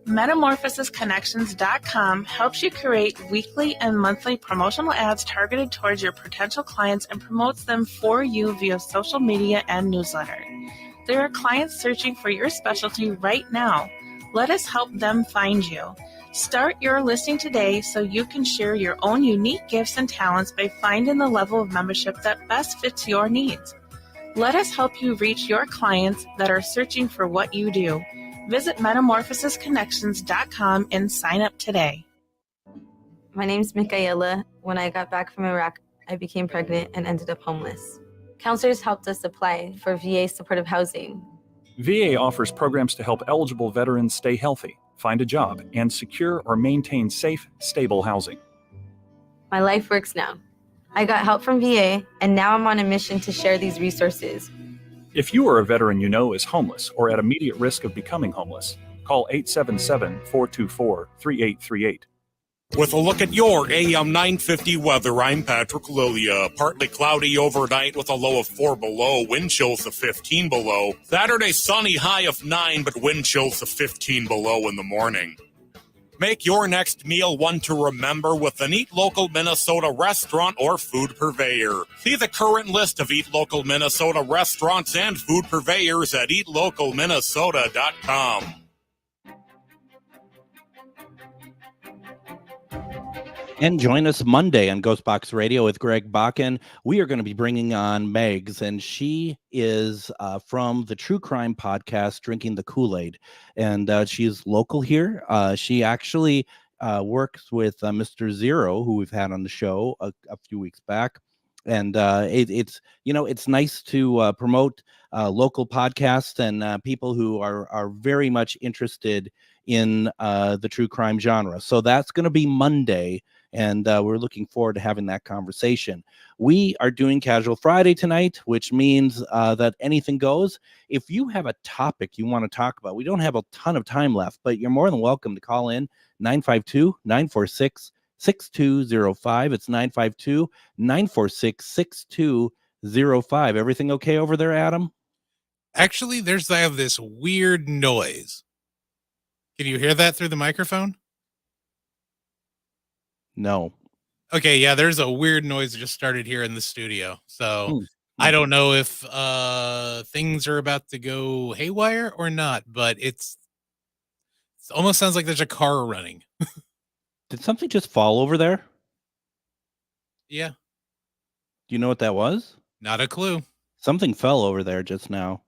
MetamorphosisConnections.com helps you create weekly and monthly promotional ads targeted towards your potential clients and promotes them for you via social media and newsletter. There are clients searching for your specialty right now. Let us help them find you. Start your listing today so you can share your own unique gifts and talents by finding the level of membership that best fits your needs. Let us help you reach your clients that are searching for what you do. Visit metamorphosisconnections.com and sign up today. My name's Michaela. When I got back from Iraq, I became pregnant and ended up homeless. Counselors helped us apply for VA supportive housing. VA offers programs to help eligible veterans stay healthy, find a job, and secure or maintain safe, stable housing. My life works now. I got help from VA, and now I'm on a mission to share these resources. If you or a veteran you know is homeless or at immediate risk of becoming homeless, call 877-424-3838. With a look at your AM 950 weather, I'm Patrick Lilia. Partly cloudy overnight with a low of 4 below, wind chills of 15 below. Saturday sunny, high of 9, but wind chills of 15 below in the morning. Make your next meal one to remember with an Eat Local Minnesota restaurant or food purveyor. See the current list of Eat Local Minnesota restaurants and food purveyors at eatlocalminnesota.com. And join us Monday on GhostBox Radio with Greg Bakun. We are going to be bringing on Megs, and she is from the true crime podcast, Drinking the Kool-Aid. And she's local here. She actually works with Mr. Zero, who we've had on the show a few weeks back. And it's nice to promote local podcasts and people who are very much interested in the true crime genre. So that's going to be Monday. And we're looking forward to having that conversation. We are doing Casual Friday tonight, which means that anything goes. If you have a topic you want to talk about, we don't have a ton of time left, but you're more than welcome to call in 952-946-6205. It's 952-946-6205. Everything okay over there, Adam? Actually, I have this weird noise. Can you hear that through the microphone? No. Okay, yeah, there's a weird noise that just started here in the studio. So I don't know if things are about to go haywire or not, but it almost sounds like there's a car running. Did something just fall over there? Yeah. Do you know what that was? Not a clue. Something fell over there just now.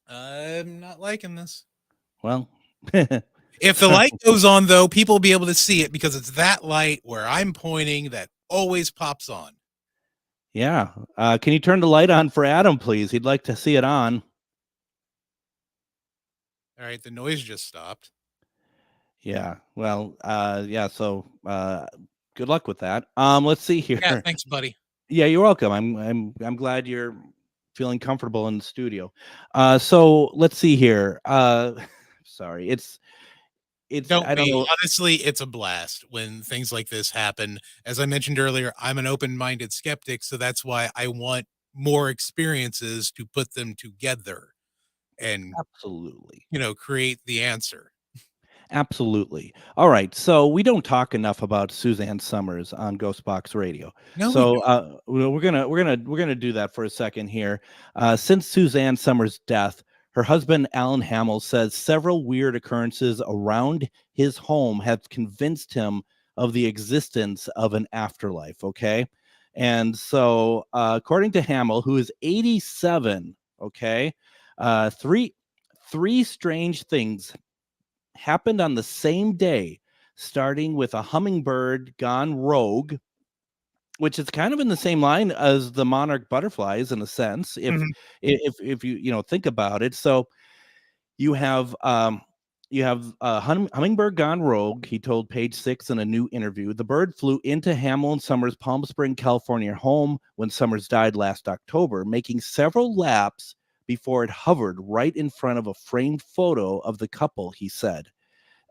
I'm not liking this. Well, if the light goes on, though, people will be able to see it because it's that light where I'm pointing that always pops on. Yeah. Can you turn the light on for Adam, please? He'd like to see it on. All right. The noise just stopped. Yeah. Well, yeah. So good luck with that. Let's see here. Yeah. Thanks, buddy. Yeah, you're welcome. I'm glad you're feeling comfortable in the studio. So let's see here. Sorry. It's I don't know. Honestly, it's a blast when things like this happen. As I mentioned earlier, I'm an open-minded skeptic, so that's why I want more experiences to put them together and absolutely, create the answer. Absolutely. All right. So we don't talk enough about Suzanne Summers on GhostBox Radio. No, so we're gonna do that for a second here. Since Suzanne Summers' death, her husband, Alan Hamill, says several weird occurrences around his home have convinced him of the existence of an afterlife, okay? And so, according to Hamill, who is 87, okay, three strange things happened on the same day, starting with a hummingbird gone rogue, which is kind of in the same line as the monarch butterflies in a sense, if you think about it. So you have hummingbird gone rogue. He told Page 6 in a new interview. The bird flew into Hamill and Summers' Palm Spring, California home when Summers died last October, making several laps before it hovered right in front of a framed photo of the couple, he said.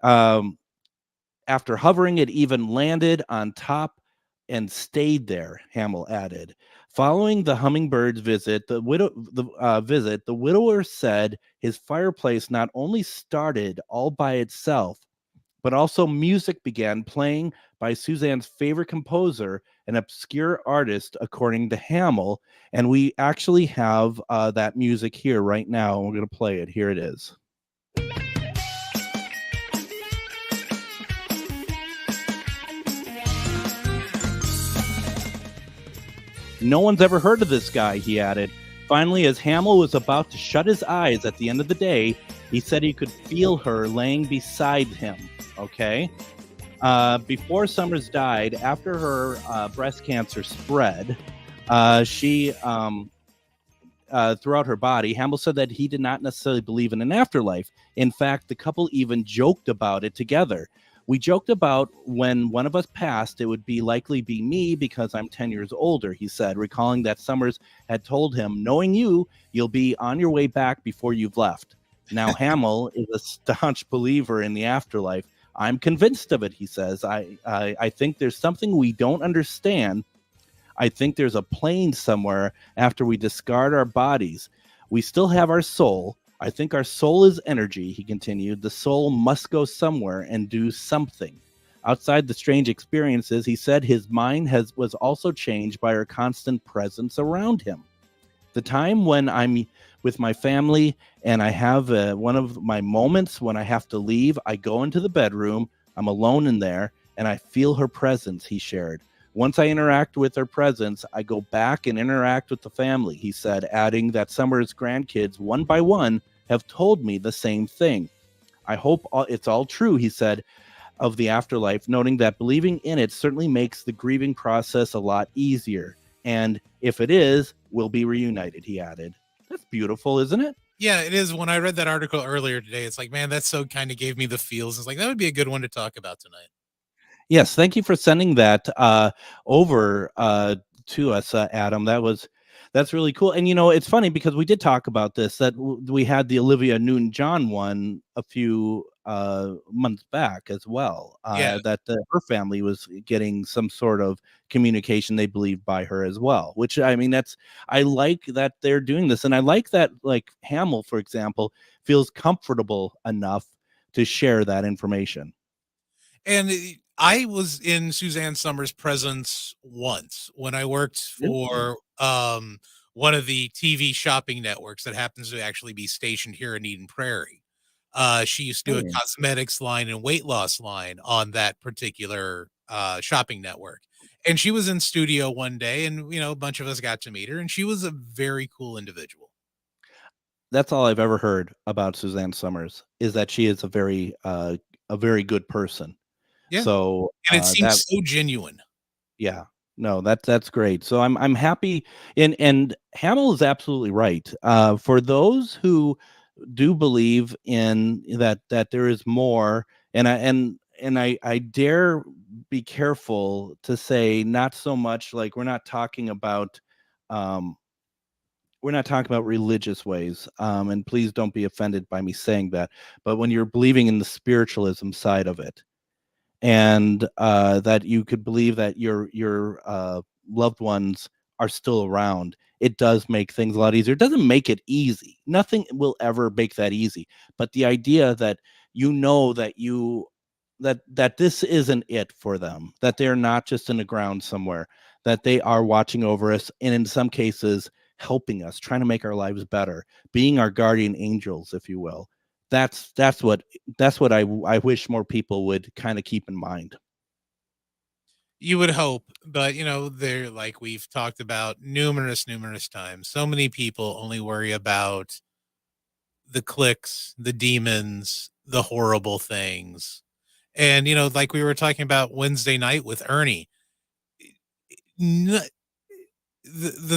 After hovering, it even landed on top and stayed there, Hamill added. Following the hummingbird's visit, the widower said his fireplace not only started all by itself, but also music began playing by Suzanne's favorite composer, an obscure artist, according to Hamill. And we actually have that music here right now. We're going to play it. Here it is. No one's ever heard of this guy, he added. Finally, as Hamill was about to shut his eyes at the end of the day, He said he could feel her laying beside him. Okay. Before Summers died, after her breast cancer spread, she throughout her body, Hamill said that he did not necessarily believe in an afterlife. In fact, the couple even joked about it together. We joked about when one of us passed, it would likely be me because I'm 10 years older, he said, recalling that Summers had told him, knowing you'll be on your way back before you've left. Now, Hamill is a staunch believer in the afterlife. I'm convinced of it, he says. I think there's something we don't understand. I think there's a plane somewhere after we discard our bodies. We still have our soul. I think our soul is energy, he continued. The soul must go somewhere and do something. Outside the strange experiences, he said his mind was also changed by her constant presence around him. The time when I'm with my family and I have one of my moments when I have to leave, I go into the bedroom, I'm alone in there, and I feel her presence, he shared. Once I interact with her presence, I go back and interact with the family, he said, adding that Summer's grandkids, one by one, have told me the same thing. I hope it's all true, he said, of the afterlife, noting that believing in it certainly makes the grieving process a lot easier. And if it is, we'll be reunited, he added. That's beautiful, isn't it? Yeah, it is. When I read that article earlier today, it's like, man, that so kind of gave me the feels. It's like, that would be a good one to talk about tonight. Yes, thank you for sending that over to us, Adam. That's really cool. And it's funny because we did talk about this, that we had the Olivia Newton-John one a few months back as well. Yeah. That her family was getting some sort of communication they believed by her as well. Which I like that they're doing this, and I like that, like Hamill, for example, feels comfortable enough to share that information. And I was in Suzanne Summers' presence once when I worked for one of the TV shopping networks that happens to actually be stationed here in Eden Prairie. She used to do a cosmetics line and weight loss line on that particular shopping network. And she was in studio one day, and a bunch of us got to meet her, and she was a very cool individual. That's all I've ever heard about Suzanne Summers, is that she is a very good person. Yeah. So And it seems so genuine. Yeah. No, that's great. So I'm happy, and Hamill is absolutely right. For those who do believe in that there is more, and I dare be careful to say not so much like we're not talking about religious ways, and please don't be offended by me saying that, but when you're believing in the spiritualism side of it, and that you could believe that your loved ones are still around, it does make things a lot easier. It doesn't make it easy. Nothing will ever make that easy. But the idea that that this isn't it for them, that they're not just in the ground somewhere, that they are watching over us, and in some cases helping us, trying to make our lives better, being our guardian angels, if you will. That's what I wish more people would kind of keep in mind. You would hope, but they're like we've talked about numerous times. So many people only worry about the clicks, the demons, the horrible things. And like we were talking about Wednesday night with Ernie, the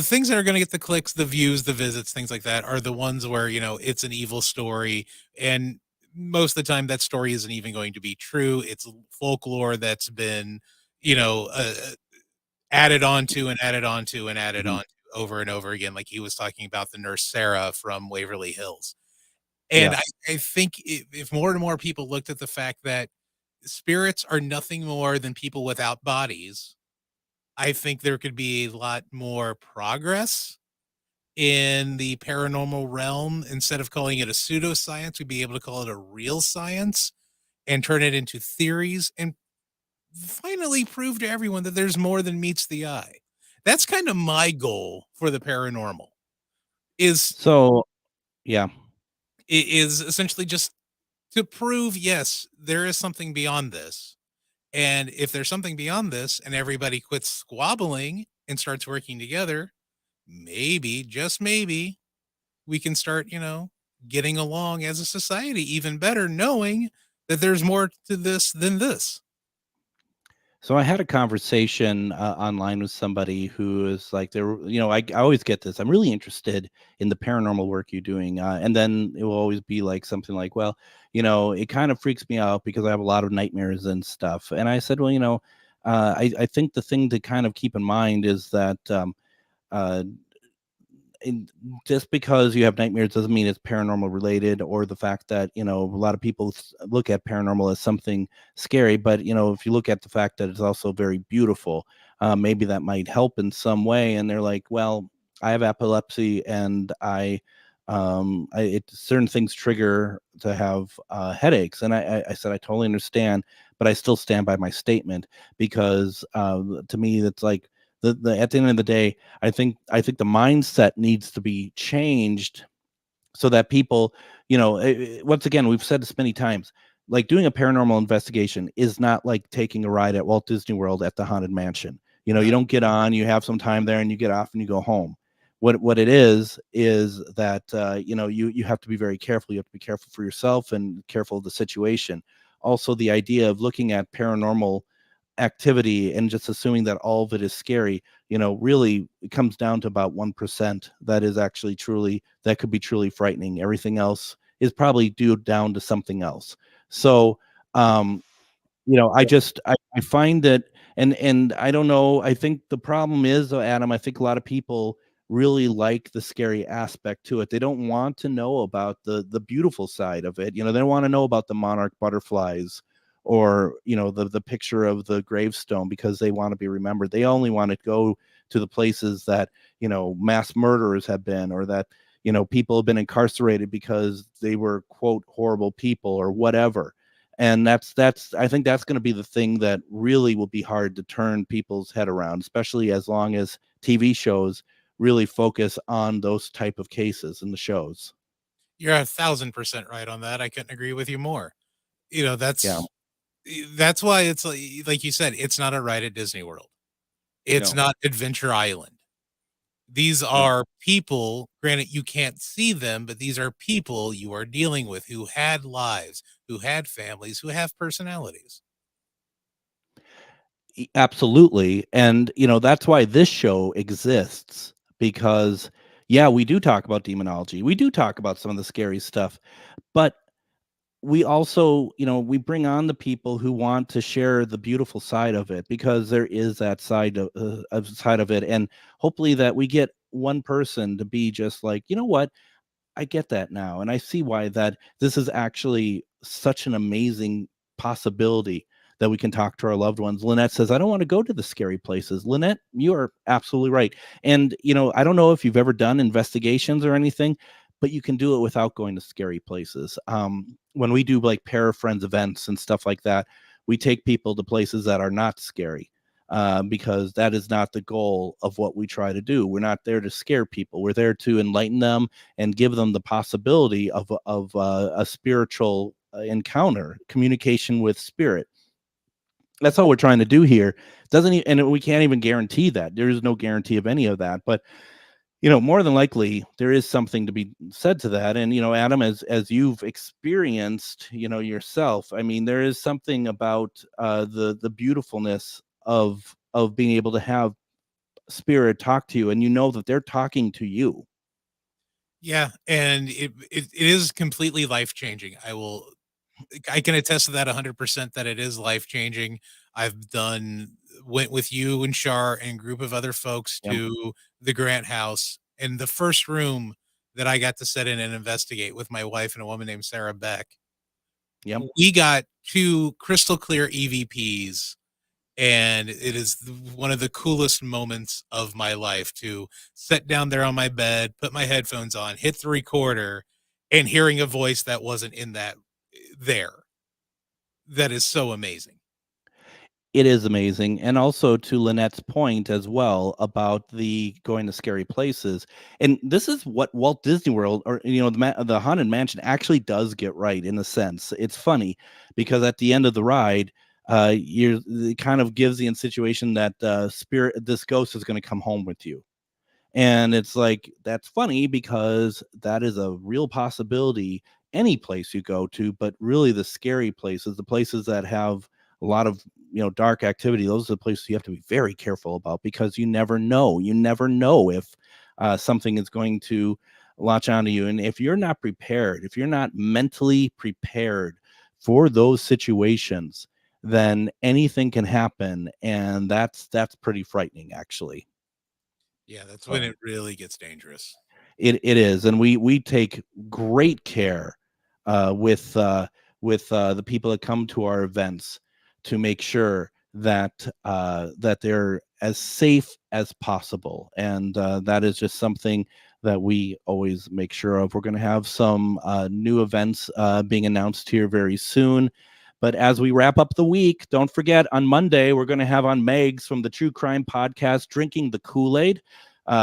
things that are going to get the clicks, the views, the visits, things like that are the ones where it's an evil story, and most of the time that story isn't even going to be true. It's folklore that's been added onto and added onto and added on over and over again, like he was talking about the nurse Sarah from Waverly Hills. And Yeah. I think if more and more people looked at the fact that spirits are nothing more than people without bodies, I think there could be a lot more progress in the paranormal realm. Instead of calling it a pseudoscience, we'd be able to call it a real science and turn it into theories and finally prove to everyone that there's more than meets the eye. That's kind of my goal for the paranormal is yeah, is essentially just to prove, yes, there is something beyond this. And if there's something beyond this and everybody quits squabbling and starts working together, maybe, just maybe, we can start, getting along as a society even better, knowing that there's more to this than this. So I had a conversation online with somebody who is like, I always get this. I'm really interested in the paranormal work you're doing. And then it will always be like something like, well, it kind of freaks me out because I have a lot of nightmares and stuff. And I said, well, I think the thing to kind of keep in mind is that uh, and just because you have nightmares doesn't mean it's paranormal related, or the fact that a lot of people look at paranormal as something scary. But if you look at the fact that it's also very beautiful, maybe that might help in some way. And they're like, well, I have epilepsy, and certain things trigger to have headaches. And I said, I totally understand, but I still stand by my statement, because to me it's like, at the end of the day, I think the mindset needs to be changed, so that people, once again, we've said this many times, like, doing a paranormal investigation is not like taking a ride at Walt Disney World at the Haunted Mansion. You don't get on, you have some time there, and you get off and you go home. What it is that you have to be very careful. You have to be careful for yourself and careful of the situation. Also, the idea of looking at paranormal activity and just assuming that all of it is scary, really it comes down to about 1% that is actually that could be truly frightening. Everything else is probably due down to something else. So I find that, and I don't know, I think the problem is, though, Adam, I think a lot of people really like the scary aspect to it. They don't want to know about the beautiful side of it. They don't want to know about the monarch butterflies, or the picture of the gravestone, because they want to be remembered. They only want to go to the places that mass murderers have been, or that people have been incarcerated because they were, quote, horrible people or whatever. And that's I think that's going to be the thing that really will be hard to turn people's head around, especially as long as TV shows really focus on those type of cases in the shows. You're 1,000% right on that. I couldn't agree with you more. Yeah. That's why it's like you said, it's not a ride at Disney World. It's No. not Adventure Island. These No. are people, granted you can't see them, but these are people you are dealing with who had lives, who had families, who have personalities. Absolutely. And that's why this show exists, because yeah, we do talk about demonology. We do talk about some of the scary stuff, but we also, we bring on the people who want to share the beautiful side of it, because there is that side of it. And hopefully that we get one person to be just like, you know what, I get that now, and I see why that this is actually such an amazing possibility, that we can talk to our loved ones. Lynette says, I don't want to go to the scary places. Lynette, you are absolutely right. And I don't know if you've ever done investigations or anything, but you can do it without going to scary places. When we do like para-friends events and stuff like that, we take people to places that are not scary, because that is not the goal of what we try to do. We're not there to scare people. We're there to enlighten them and give them the possibility of a spiritual encounter, communication with spirit. That's all we're trying to do here. And we can't even guarantee that. There is no guarantee of any of that. But more than likely there is something to be said to that. And Adam, as you've experienced yourself, I mean, there is something about the beautifulness of being able to have spirit talk to you, and that they're talking to you. Yeah, and it is completely life-changing. I can attest to that 100% that it is life-changing. Went with you and Shar and a group of other folks Yep. to the Grant House, and the first room that I got to sit in and investigate with my wife and a woman named Sarah Beck. Yep. We got 2 crystal clear EVPs, and it is one of the coolest moments of my life to sit down there on my bed, put my headphones on, hit the recorder, and hearing a voice that wasn't in there. That is so amazing. It is amazing. And also, to Lynette's point as well about the going to scary places. And this is what Walt Disney World, or the Haunted Mansion, actually does get right, in a sense. It's funny because at the end of the ride, it kind of gives the situation that this ghost is going to come home with you. And it's like, that's funny because that is a real possibility any place you go to, but really the scary places, the places that have a lot of, dark activity, those are the places you have to be very careful about, because you never know if something is going to latch onto you. And if you're not prepared, if you're not mentally prepared for those situations, then anything can happen. And that's pretty frightening, actually. Yeah, that's when it really gets dangerous. It is, and we take great care with the people that come to our events to make sure that that they're as safe as possible, and that is just something that we always make sure of. We're going to have some new events being announced here very soon. But as we wrap up the week, don't forget, on Monday, we're going to have on Megs from the True Crime Podcast, Drinking the Kool-Aid.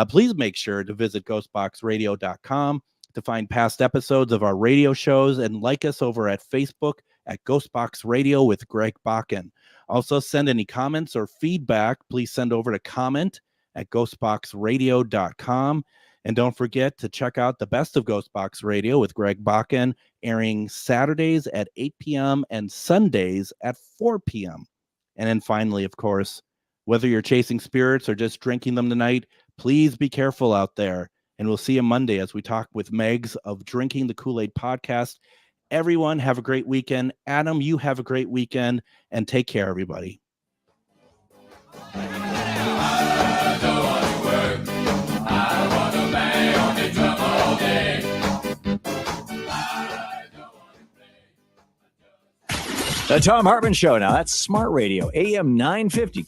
Please make sure to visit ghostboxradio.com to find past episodes of our radio shows, and like us over at Facebook at GhostBox Radio with Greg Bakun. Also, send any comments or feedback. Please send over to comment@ghostboxradio.com. And don't forget to check out the Best of Ghostbox Radio with Greg Bakun, airing Saturdays at 8 p.m. and Sundays at 4 p.m. And then finally, of course, whether you're chasing spirits or just drinking them tonight, please be careful out there. And we'll see you Monday as we talk with Megs of Drinking the Kool-Aid Podcast. Everyone, have a great weekend. Adam, you have a great weekend, and take care, everybody. The Tom Hartman Show. Now that's Smart Radio, AM 950.